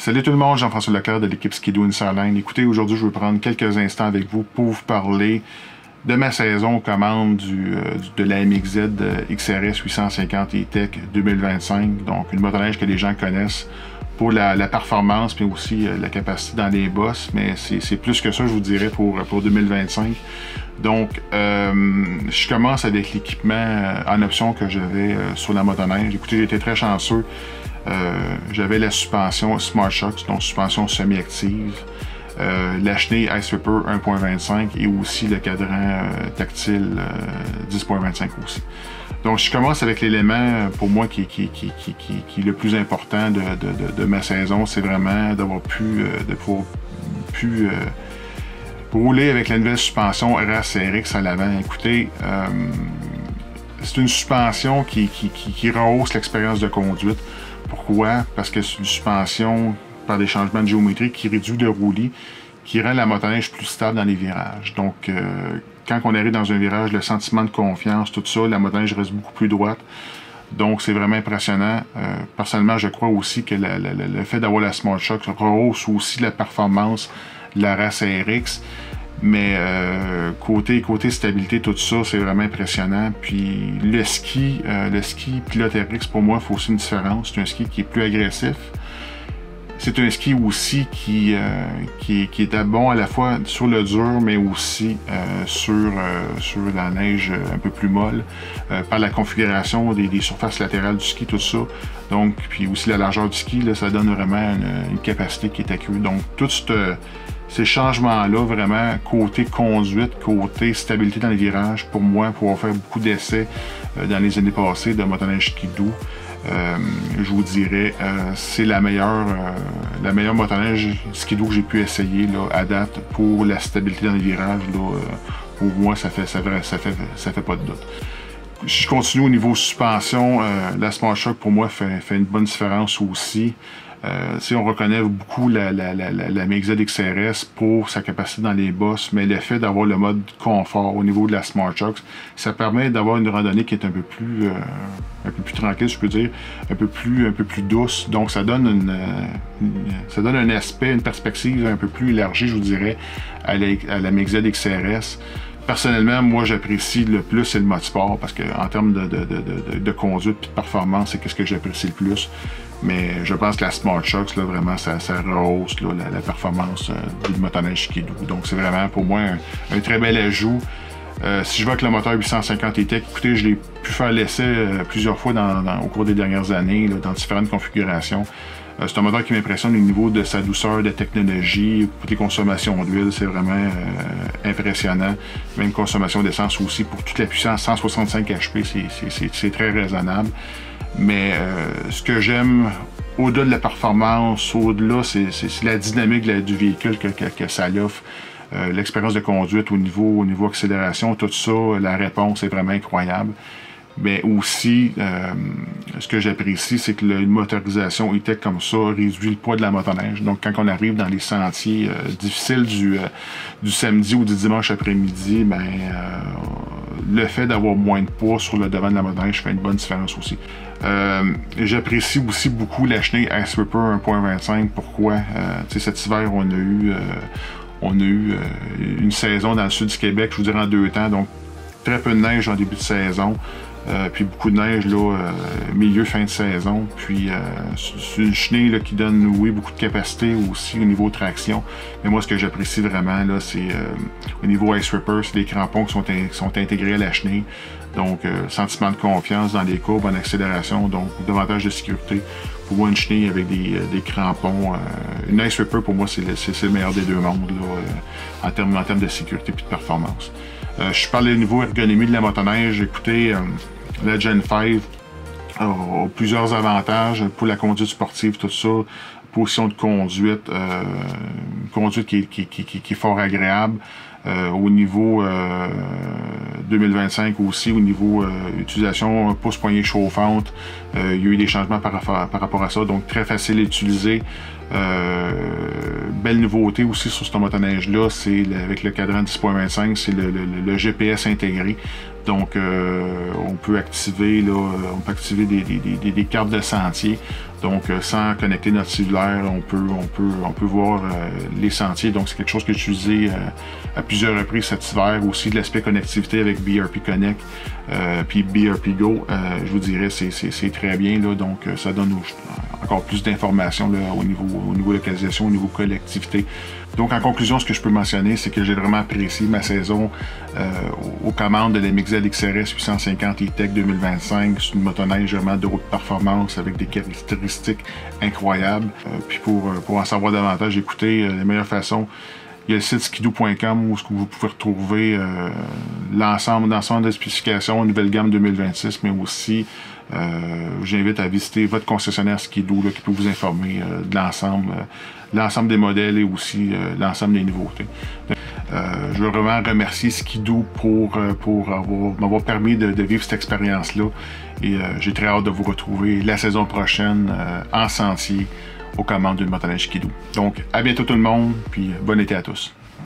Salut tout le monde, Jean-François Leclerc de l'équipe Ski-Doo Insideline. Écoutez, aujourd'hui, je vais prendre quelques instants avec vous pour vous parler de ma saison aux commandes de la MXZ XRS 850 E-Tech 2025. Donc, une motoneige que les gens connaissent pour la performance, mais aussi la capacité dans les bosses. Mais c'est plus que ça, je vous dirais, pour 2025. Donc, je commence avec l'équipement en option que j'avais sur la motoneige. Écoutez, j'ai été très chanceux. J'avais la suspension SmartShocks, donc suspension semi-active, la chenille Ice Ripper 1.25 et aussi le cadran tactile 10.25 aussi. Donc je commence avec l'élément pour moi qui est le plus important de ma saison, c'est vraiment d'avoir pouvoir rouler avec la nouvelle suspension RS-RX à l'avant. Écoutez, c'est une suspension qui rehausse l'expérience de conduite. Pourquoi? Parce que c'est une suspension par des changements de géométrie qui réduit le roulis, qui rend la motoneige plus stable dans les virages. Donc, quand on arrive dans un virage, le sentiment de confiance, tout ça, la motoneige reste beaucoup plus droite. Donc, c'est vraiment impressionnant. Personnellement, je crois aussi que le fait d'avoir la SmartShocks rehausse aussi la performance de la race RX. Mais côté stabilité, tout ça, c'est vraiment impressionnant. Puis le ski Pilote RX, pour moi, il faut aussi une différence. C'est un ski qui est plus agressif. C'est un ski aussi qui est bon à la fois sur le dur, mais aussi sur la neige un peu plus molle, par la configuration des surfaces latérales du ski, tout ça. Donc, puis aussi la largeur du ski, là, ça donne vraiment une capacité qui est accrue. Donc, tout ces changements-là, vraiment, côté conduite, côté stabilité dans les virages, pour moi, pour avoir fait beaucoup d'essais dans les années passées de motoneige Ski-Doo, je vous dirais, c'est la meilleure motoneige Ski-Doo que j'ai pu essayer là, à date pour la stabilité dans les virages. Là, pour moi, ça fait pas de doute. Si je continue au niveau suspension, la SmartShock pour moi fait une bonne différence aussi. On reconnaît beaucoup la MXZ XRS pour sa capacité dans les bosses, mais le fait d'avoir le mode confort au niveau de la SmartShocks, ça permet d'avoir une randonnée qui est un peu plus tranquille, je peux dire, un peu plus douce. Donc ça donne un aspect, une perspective un peu plus élargie, je vous dirais, à la MXZ XRS. Personnellement, moi, j'apprécie le plus, c'est le mode sport, parce qu'en termes de conduite et de performance, c'est ce que j'apprécie le plus. Mais je pense que la SmartShocks, là, vraiment, ça rehausse là, la performance du motoneige Ski-Doo. Donc, c'est vraiment, pour moi, un très bel ajout. Si je vais avec le moteur 850 E-Tech, écoutez, je l'ai pu faire l'essai plusieurs fois au cours des dernières années, là, dans différentes configurations. C'est un moteur qui m'impressionne au niveau de sa douceur, de technologie, côté consommation d'huile, c'est vraiment impressionnant. Même consommation d'essence aussi, pour toute la puissance, 165 HP, c'est très raisonnable. Mais ce que j'aime, au-delà de la performance, au-delà, c'est la dynamique du véhicule que ça offre. L'expérience de conduite au niveau accélération, tout ça, la réponse est vraiment incroyable. Mais aussi, ce que j'apprécie, c'est que une motorisation E-Tech comme ça réduit le poids de la motoneige. Donc, quand on arrive dans les sentiers difficiles du samedi ou du dimanche après-midi, le fait d'avoir moins de poids sur le devant de la motoneige fait une bonne différence aussi. J'apprécie aussi beaucoup la chenille Ice Ripper 1.25. Pourquoi? Cet hiver, on a eu une saison dans le sud du Québec, je vous dirais en 2 temps, donc très peu de neige en début de saison. Puis beaucoup de neige là, milieu, fin de saison. Puis c'est une chenille là, qui donne, oui, beaucoup de capacité aussi au niveau traction. Mais moi, ce que j'apprécie vraiment, là, c'est au niveau Ice Ripper, c'est des crampons qui sont intégrés à la chenille. Donc, sentiment de confiance dans les courbes, en accélération, donc davantage de sécurité. Pour moi, une chenille avec des crampons, une Ice Ripper, pour moi, c'est le meilleur des deux mondes là, en termes de sécurité et de performance. Je parle du niveau ergonomie de la motoneige. Écoutez, la Gen 5 a plusieurs avantages pour la conduite sportive, tout ça. Position de conduite, une conduite qui est fort agréable. Au niveau 2025 aussi, au niveau utilisation pouce-poignée chauffante, il y a eu des changements par rapport à ça, donc très facile à utiliser. Belle nouveauté aussi sur cette motoneige-là, c'est avec le cadran 10.25, c'est le GPS intégré. Donc on peut activer des cartes de sentier. Donc, sans connecter notre cellulaire, on peut voir les sentiers. Donc, c'est quelque chose que j'ai utilisé à plusieurs reprises cet hiver. Aussi, de l'aspect connectivité avec BRP Connect, puis BRP Go, je vous dirais, c'est très bien. Là, donc, ça donne encore plus d'informations au niveau localisation, au niveau collectivité. Donc, en conclusion, ce que je peux mentionner, c'est que j'ai vraiment apprécié ma saison aux commandes de la MXZ XRS 850 E-Tech 2025. C'est une motoneige vraiment de haute performance avec des caractéristiques incroyables. Puis pour en savoir davantage, écoutez, la meilleure façon, il y a le site skidoo.com où vous pouvez retrouver l'ensemble des spécifications, nouvelle gamme 2026, mais aussi j'invite à visiter votre concessionnaire Skidoo qui peut vous informer de l'ensemble des modèles et aussi l'ensemble des nouveautés. Je veux vraiment remercier Skidoo pour m'avoir permis de vivre cette expérience-là. Et j'ai très hâte de vous retrouver la saison prochaine en sentier aux commandes d'une motoneige Skidoo. Donc, à bientôt tout le monde, puis bon été à tous.